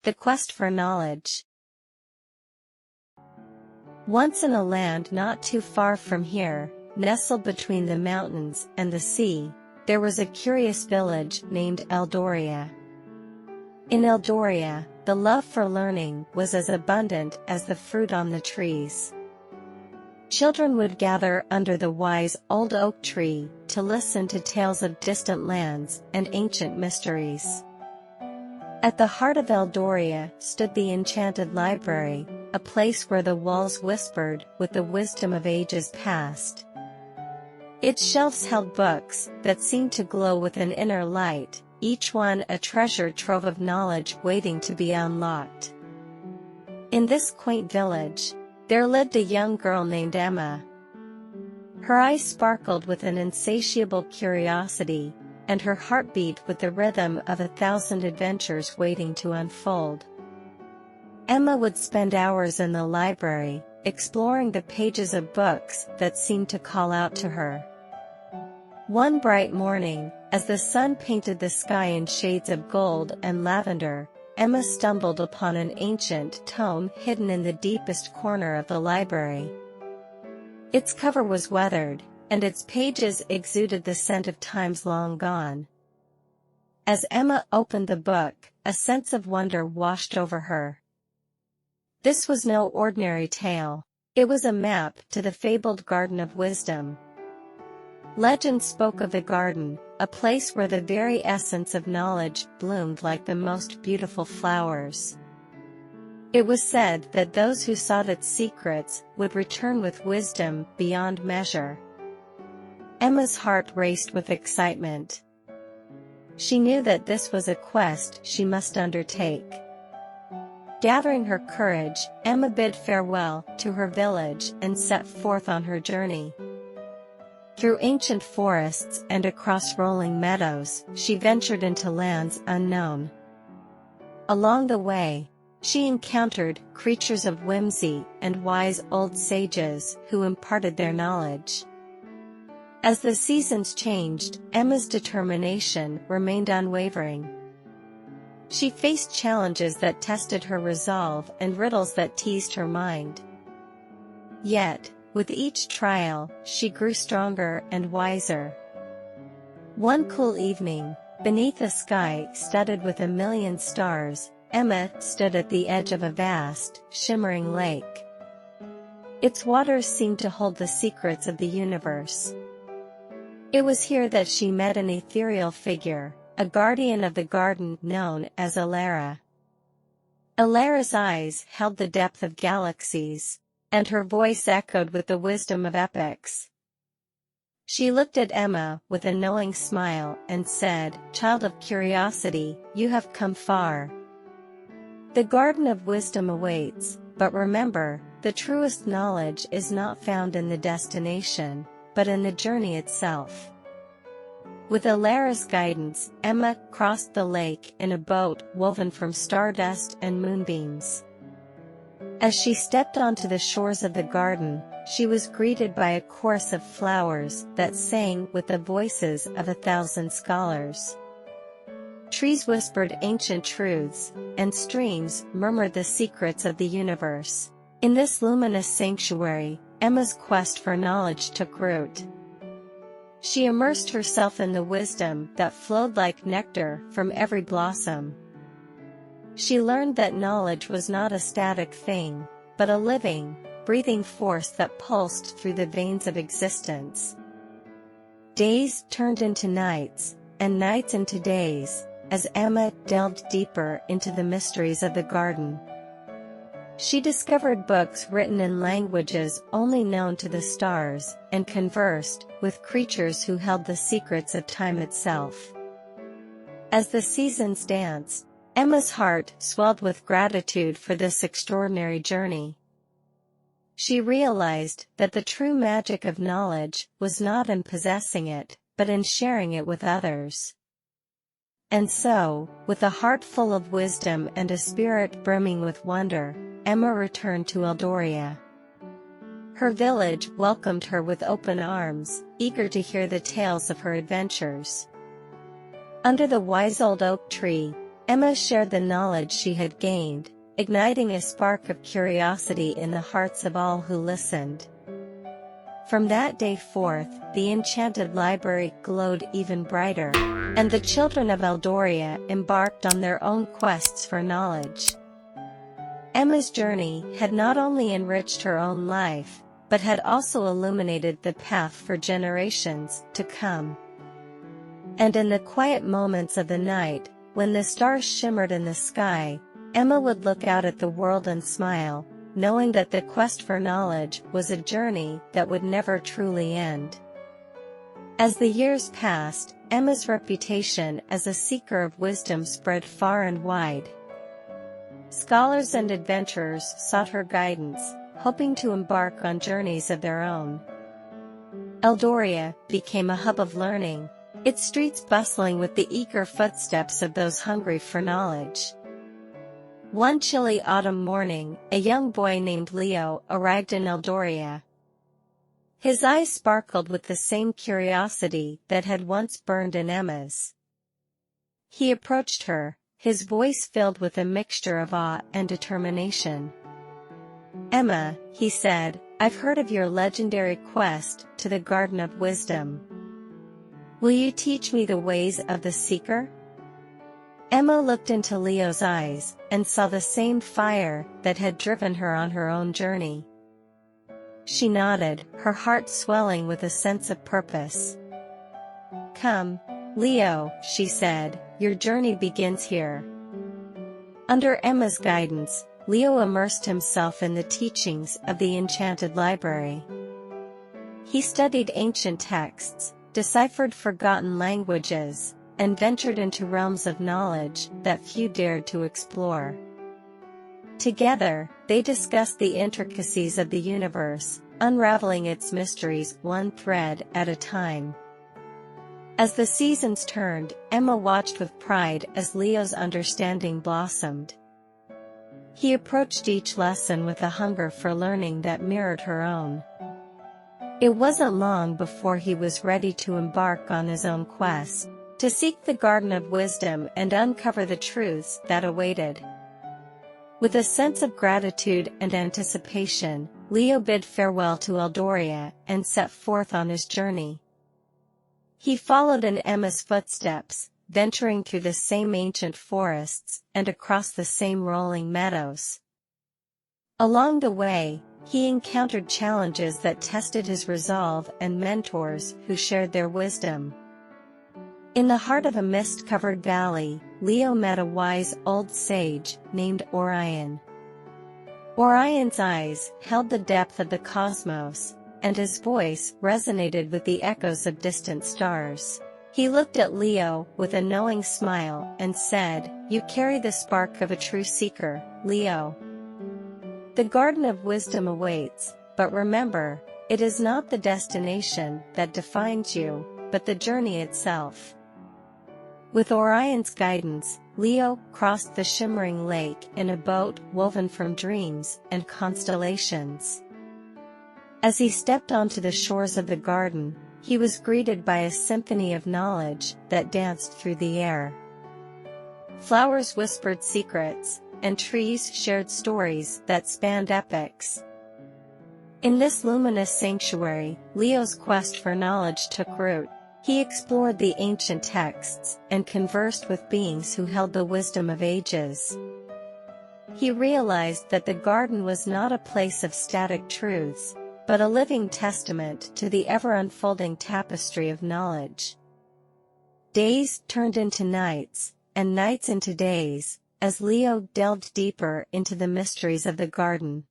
The Quest for Knowledge. Once in a land not too far from here, nestled between the mountains and the sea, there was a curious village named Eldoria. In Eldoria, the love for learning was as abundant as the fruit on the trees. Children would gather under the wise old oak tree to listen to tales of distant lands and ancient mysteries. At the heart of Eldoria stood the enchanted library, a place where the walls whispered with the wisdom of ages past. Its shelves held books that seemed to glow with an inner light, each one a treasure trove of knowledge waiting to be unlocked. In this quaint village, there lived a young girl named Emma. Her eyes sparkled with an insatiable curiosity, and her heart beat with the rhythm of 1,000 adventures waiting to unfold. Emma would spend hours in the library, exploring the pages of books that seemed to call out to her. One bright morning, as the sun painted the sky in shades of gold and lavender, Emma stumbled upon an ancient tome hidden in the deepest corner of the library. Its cover was weathered, and its pages exuded the scent of times long gone. As Emma opened the book, a sense of wonder washed over her. This was no ordinary tale. It was a map to the fabled Garden of Wisdom. Legend spoke of the garden, a place where the very essence of knowledge bloomed like the most beautiful flowers. It was said that those who sought its secrets would return with wisdom beyond measure. Emma's heart raced with excitement. She knew that this was a quest she must undertake. Gathering her courage, Emma bid farewell to her village and set forth on her journey. Through ancient forests and across rolling meadows, she ventured into lands unknown. Along the way, she encountered creatures of whimsy and wise old sages who imparted their knowledge. As the seasons changed, Emma's determination remained unwavering. She faced challenges that tested her resolve and riddles that teased her mind. Yet, with each trial, she grew stronger and wiser. One cool evening, beneath a sky studded with 1,000,000 stars, Emma stood at the edge of a vast, shimmering lake. Its waters seemed to hold the secrets of the universe. It was here that she met an ethereal figure, a guardian of the garden known as Elara. Elara's eyes held the depth of galaxies, and her voice echoed with the wisdom of epochs. She looked at Emma with a knowing smile and said, "Child of curiosity, you have come far. The Garden of Wisdom awaits, but remember, the truest knowledge is not found in the destination, but in the journey itself." With Elara's guidance, Emma crossed the lake in a boat woven from stardust and moonbeams. As she stepped onto the shores of the garden, she was greeted by a chorus of flowers that sang with the voices of 1,000 scholars. Trees whispered ancient truths, and streams murmured the secrets of the universe. In this luminous sanctuary, Emma's quest for knowledge took root. She immersed herself in the wisdom that flowed like nectar from every blossom. She learned that knowledge was not a static thing, but a living, breathing force that pulsed through the veins of existence. Days turned into nights, and nights into days, as Emma delved deeper into the mysteries of the garden. She discovered books written in languages only known to the stars, and conversed with creatures who held the secrets of time itself. As the seasons danced, Emma's heart swelled with gratitude for this extraordinary journey. She realized that the true magic of knowledge was not in possessing it, but in sharing it with others. And so, with a heart full of wisdom and a spirit brimming with wonder, Emma returned to Eldoria. Her village welcomed her with open arms, eager to hear the tales of her adventures. Under the wise old oak tree, Emma shared the knowledge she had gained, igniting a spark of curiosity in the hearts of all who listened. From that day forth, the enchanted library glowed even brighter, and the children of Eldoria embarked on their own quests for knowledge. Emma's journey had not only enriched her own life, but had also illuminated the path for generations to come. And in the quiet moments of the night, when the stars shimmered in the sky, Emma would look out at the world and smile, knowing that the quest for knowledge was a journey that would never truly end. As the years passed, Emma's reputation as a seeker of wisdom spread far and wide. Scholars and adventurers sought her guidance, hoping to embark on journeys of their own. Eldoria became a hub of learning, its streets bustling with the eager footsteps of those hungry for knowledge. One chilly autumn morning, a young boy named Leo arrived in Eldoria. His eyes sparkled with the same curiosity that had once burned in Emma's. He approached her, his voice filled with a mixture of awe and determination. "Emma," he said, "I've heard of your legendary quest to the Garden of Wisdom. Will you teach me the ways of the seeker?" Emma looked into Leo's eyes, and saw the same fire that had driven her on her own journey. She nodded, her heart swelling with a sense of purpose. "Come, Leo," she said, "your journey begins here." Under Emma's guidance, Leo immersed himself in the teachings of the enchanted library. He studied ancient texts, deciphered forgotten languages, and ventured into realms of knowledge that few dared to explore. Together, they discussed the intricacies of the universe, unraveling its mysteries one thread at a time. As the seasons turned, Emma watched with pride as Leo's understanding blossomed. He approached each lesson with a hunger for learning that mirrored her own. It wasn't long before he was ready to embark on his own quest, to seek the Garden of Wisdom and uncover the truths that awaited. With a sense of gratitude and anticipation, Leo bid farewell to Eldoria and set forth on his journey. He followed in Emma's footsteps, venturing through the same ancient forests and across the same rolling meadows. Along the way, he encountered challenges that tested his resolve and mentors who shared their wisdom. In the heart of a mist-covered valley, Leo met a wise old sage named Orion. Orion's eyes held the depth of the cosmos, and his voice resonated with the echoes of distant stars. He looked at Leo with a knowing smile and said, "You carry the spark of a true seeker, Leo. The Garden of Wisdom awaits, but remember, it is not the destination that defines you, but the journey itself." With Orion's guidance, Leo crossed the shimmering lake in a boat woven from dreams and constellations. As he stepped onto the shores of the garden, he was greeted by a symphony of knowledge that danced through the air. Flowers whispered secrets, and trees shared stories that spanned epochs. In this luminous sanctuary, Leo's quest for knowledge took root. He explored the ancient texts and conversed with beings who held the wisdom of ages. He realized that the garden was not a place of static truths, but a living testament to the ever-unfolding tapestry of knowledge. Days turned into nights, and nights into days, as Leo delved deeper into the mysteries of the garden.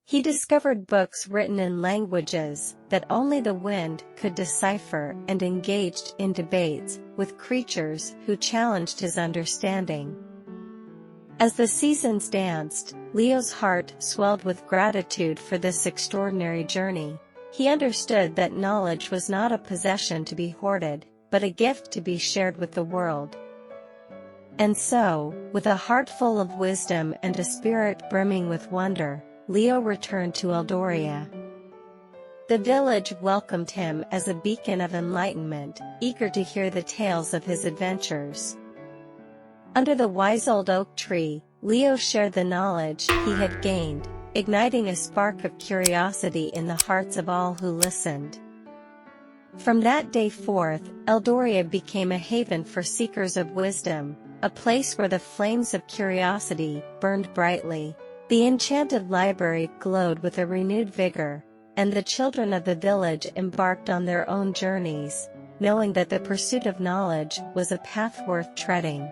He discovered books written in languages that only the wind could decipher and engaged in debates with creatures who challenged his understanding. As the seasons danced, Leo's heart swelled with gratitude for this extraordinary journey. He understood that knowledge was not a possession to be hoarded, but a gift to be shared with the world. And so, with a heart full of wisdom and a spirit brimming with wonder, Leo returned to Eldoria. The village welcomed him as a beacon of enlightenment, eager to hear the tales of his adventures. Under the wise old oak tree, Leo shared the knowledge he had gained, igniting a spark of curiosity in the hearts of all who listened. From that day forth, Eldoria became a haven for seekers of wisdom, a place where the flames of curiosity burned brightly. The enchanted library glowed with a renewed vigor, and the children of the village embarked on their own journeys, knowing that the pursuit of knowledge was a path worth treading.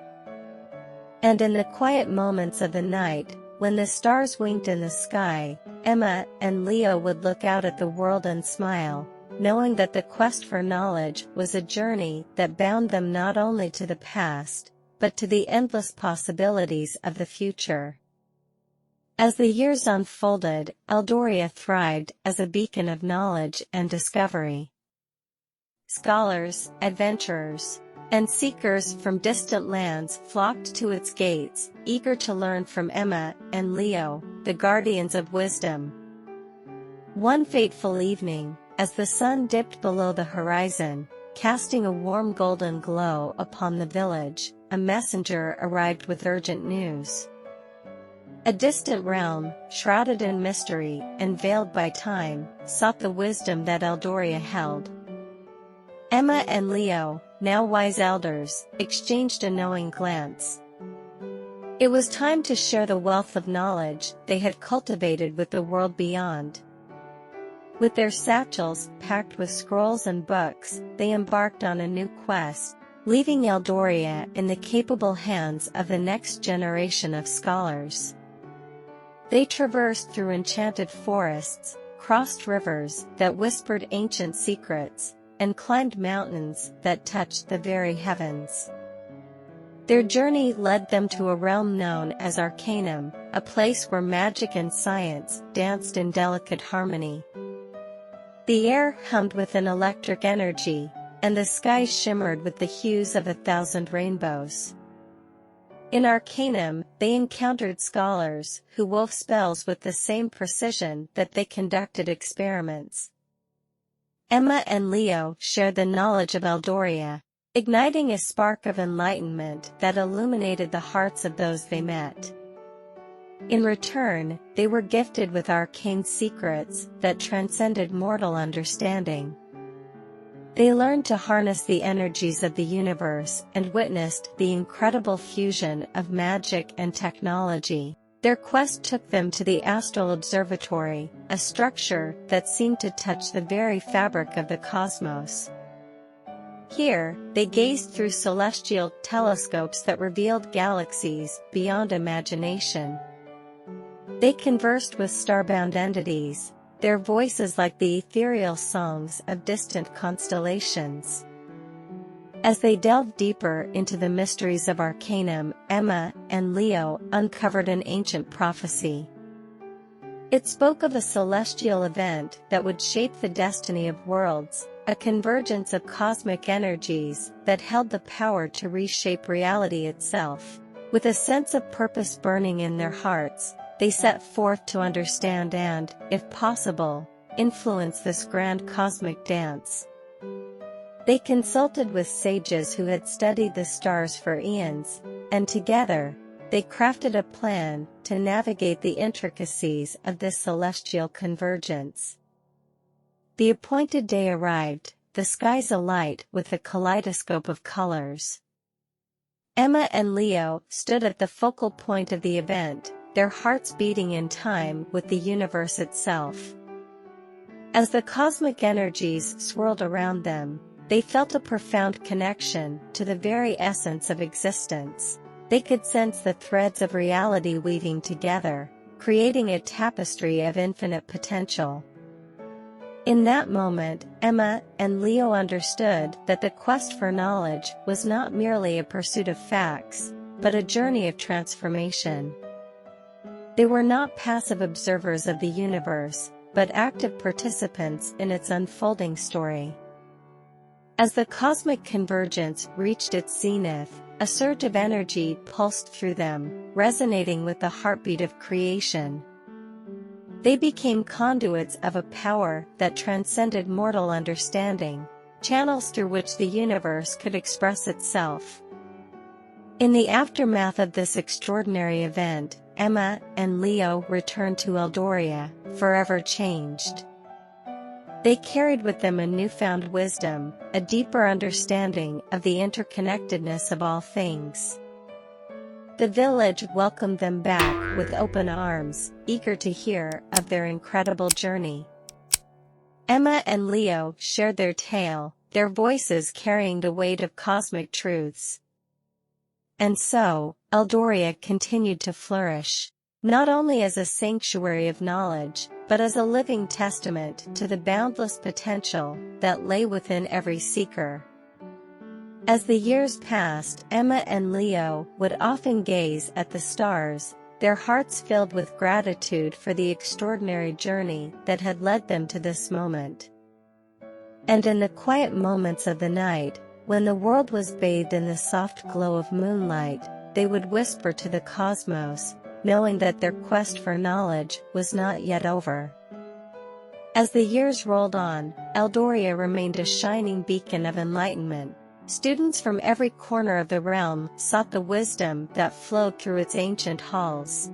And in the quiet moments of the night, when the stars winked in the sky, Emma and Leo would look out at the world and smile, knowing that the quest for knowledge was a journey that bound them not only to the past, but to the endless possibilities of the future. As the years unfolded, Eldoria thrived as a beacon of knowledge and discovery. Scholars, adventurers, and seekers from distant lands flocked to its gates, eager to learn from Emma and Leo, the guardians of wisdom. One fateful evening, as the sun dipped below the horizon, casting a warm golden glow upon the village, a messenger arrived with urgent news. A distant realm, shrouded in mystery and veiled by time, sought the wisdom that Eldoria held. Emma and Leo, now wise elders, exchanged a knowing glance. It was time to share the wealth of knowledge they had cultivated with the world beyond. With their satchels packed with scrolls and books, they embarked on a new quest, leaving Eldoria in the capable hands of the next generation of scholars. They traversed through enchanted forests, crossed rivers that whispered ancient secrets, and climbed mountains that touched the very heavens. Their journey led them to a realm known as Arcanum, a place where magic and science danced in delicate harmony. The air hummed with an electric energy, and the sky shimmered with the hues of 1,000 rainbows. In Arcanum, they encountered scholars who wove spells with the same precision that they conducted experiments. Emma and Leo shared the knowledge of Eldoria, igniting a spark of enlightenment that illuminated the hearts of those they met. In return, they were gifted with arcane secrets that transcended mortal understanding. They learned to harness the energies of the universe and witnessed the incredible fusion of magic and technology. Their quest took them to the Astral Observatory, a structure that seemed to touch the very fabric of the cosmos. Here, they gazed through celestial telescopes that revealed galaxies beyond imagination. They conversed with starbound entities, their voices like the ethereal songs of distant constellations. As they delved deeper into the mysteries of Arcanum, Emma and Leo uncovered an ancient prophecy. It spoke of a celestial event that would shape the destiny of worlds, a convergence of cosmic energies that held the power to reshape reality itself. With a sense of purpose burning in their hearts, they set forth to understand and, if possible, influence this grand cosmic dance. They consulted with sages who had studied the stars for eons, and together, they crafted a plan to navigate the intricacies of this celestial convergence. The appointed day arrived, the skies alight with a kaleidoscope of colors. Emma and Leo stood at the focal point of the event, their hearts beating in time with the universe itself. As the cosmic energies swirled around them, they felt a profound connection to the very essence of existence. They could sense the threads of reality weaving together, creating a tapestry of infinite potential. In that moment, Emma and Leo understood that the quest for knowledge was not merely a pursuit of facts, but a journey of transformation. They were not passive observers of the universe, but active participants in its unfolding story. As the cosmic convergence reached its zenith, a surge of energy pulsed through them, resonating with the heartbeat of creation. They became conduits of a power that transcended mortal understanding, channels through which the universe could express itself. In the aftermath of this extraordinary event, Emma and Leo returned to Eldoria, forever changed. They carried with them a newfound wisdom, a deeper understanding of the interconnectedness of all things. The village welcomed them back with open arms, eager to hear of their incredible journey. Emma and Leo shared their tale, their voices carrying the weight of cosmic truths. And so, Eldoria continued to flourish, not only as a sanctuary of knowledge, but as a living testament to the boundless potential that lay within every seeker. As the years passed, Emma and Leo would often gaze at the stars, their hearts filled with gratitude for the extraordinary journey that had led them to this moment. And in the quiet moments of the night, when the world was bathed in the soft glow of moonlight, they would whisper to the cosmos, knowing that their quest for knowledge was not yet over. As the years rolled on, Eldoria remained a shining beacon of enlightenment. Students from every corner of the realm sought the wisdom that flowed through its ancient halls.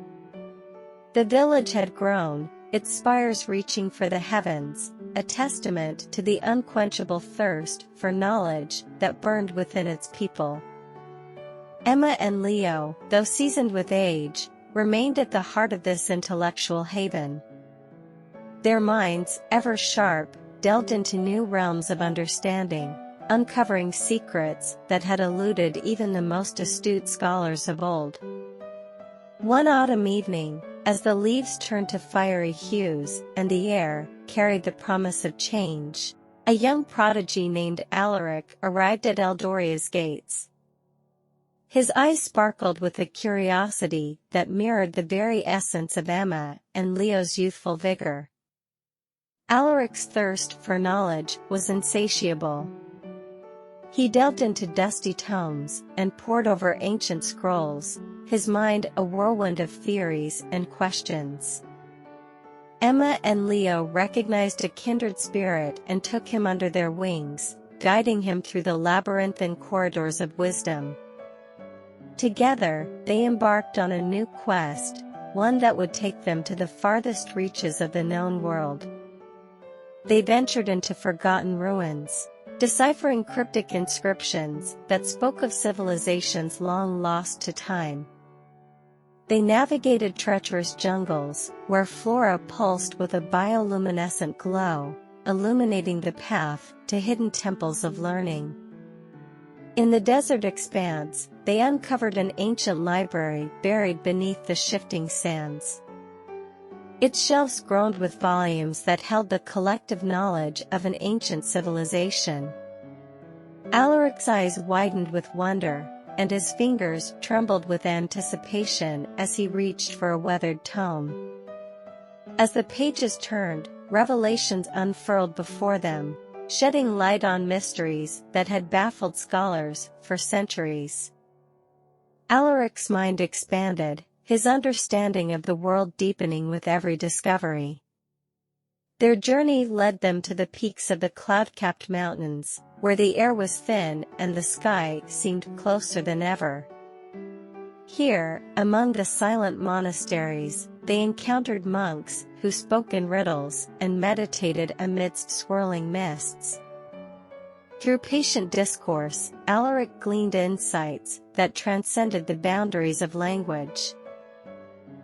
The village had grown, its spires reaching for the heavens, a testament to the unquenchable thirst for knowledge that burned within its people. Emma and Leo, though seasoned with age, remained at the heart of this intellectual haven. Their minds, ever sharp, delved into new realms of understanding, uncovering secrets that had eluded even the most astute scholars of old. One autumn evening, as the leaves turned to fiery hues and the air carried the promise of change, a young prodigy named Alaric arrived at Eldoria's gates. His eyes sparkled with a curiosity that mirrored the very essence of Emma and Leo's youthful vigor. Alaric's thirst for knowledge was insatiable. He delved into dusty tomes and pored over ancient scrolls, his mind a whirlwind of theories and questions. Emma and Leo recognized a kindred spirit and took him under their wings, guiding him through the labyrinthine corridors of wisdom. Together, they embarked on a new quest, one that would take them to the farthest reaches of the known world. They ventured into forgotten ruins, deciphering cryptic inscriptions that spoke of civilizations long lost to time. They navigated treacherous jungles, where flora pulsed with a bioluminescent glow, illuminating the path to hidden temples of learning. In the desert expanse, they uncovered an ancient library buried beneath the shifting sands. Its shelves groaned with volumes that held the collective knowledge of an ancient civilization. Alaric's eyes widened with wonder, and his fingers trembled with anticipation as he reached for a weathered tome. As the pages turned, revelations unfurled before them, shedding light on mysteries that had baffled scholars for centuries. Alaric's mind expanded, his understanding of the world deepening with every discovery. Their journey led them to the peaks of the cloud-capped mountains, where the air was thin and the sky seemed closer than ever. Here, among the silent monasteries, they encountered monks who spoke in riddles and meditated amidst swirling mists. Through patient discourse, Alaric gleaned insights that transcended the boundaries of language.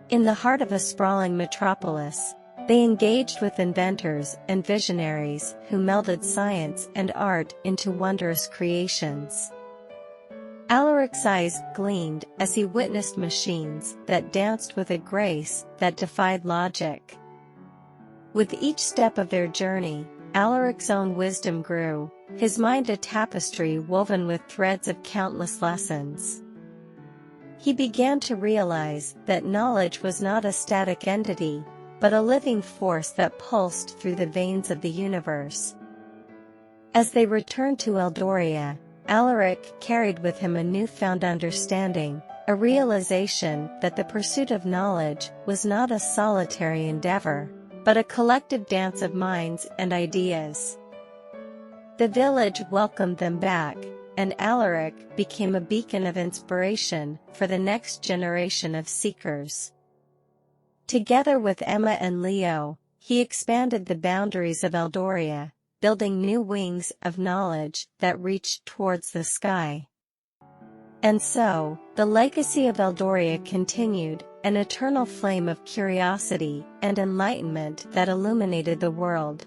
In the heart of a sprawling metropolis, they engaged with inventors and visionaries who melded science and art into wondrous creations. Alaric's eyes gleamed as he witnessed machines that danced with a grace that defied logic. With each step of their journey, Alaric's own wisdom grew, his mind a tapestry woven with threads of countless lessons. He began to realize that knowledge was not a static entity, but a living force that pulsed through the veins of the universe. As they returned to Eldoria, Alaric carried with him a newfound understanding, a realization that the pursuit of knowledge was not a solitary endeavor, but a collective dance of minds and ideas. The village welcomed them back, and Alaric became a beacon of inspiration for the next generation of seekers. Together with Emma and Leo, he expanded the boundaries of Eldoria, building new wings of knowledge that reached towards the sky. And so, the legacy of Eldoria continued, an eternal flame of curiosity and enlightenment that illuminated the world.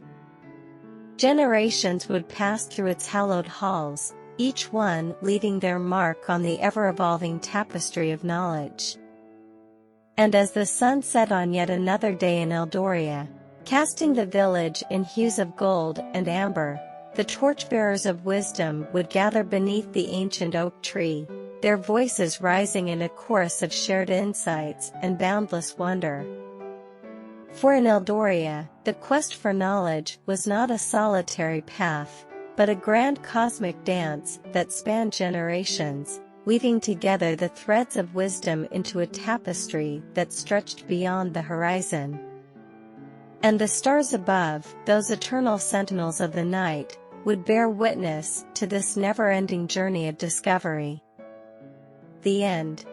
Generations would pass through its hallowed halls, each one leaving their mark on the ever-evolving tapestry of knowledge. And as the sun set on yet another day in Eldoria, casting the village in hues of gold and amber, the torchbearers of wisdom would gather beneath the ancient oak tree, their voices rising in a chorus of shared insights and boundless wonder. For in Eldoria, the quest for knowledge was not a solitary path, but a grand cosmic dance that spanned generations, weaving together the threads of wisdom into a tapestry that stretched beyond the horizon. And the stars above, those eternal sentinels of the night, would bear witness to this never-ending journey of discovery. The end.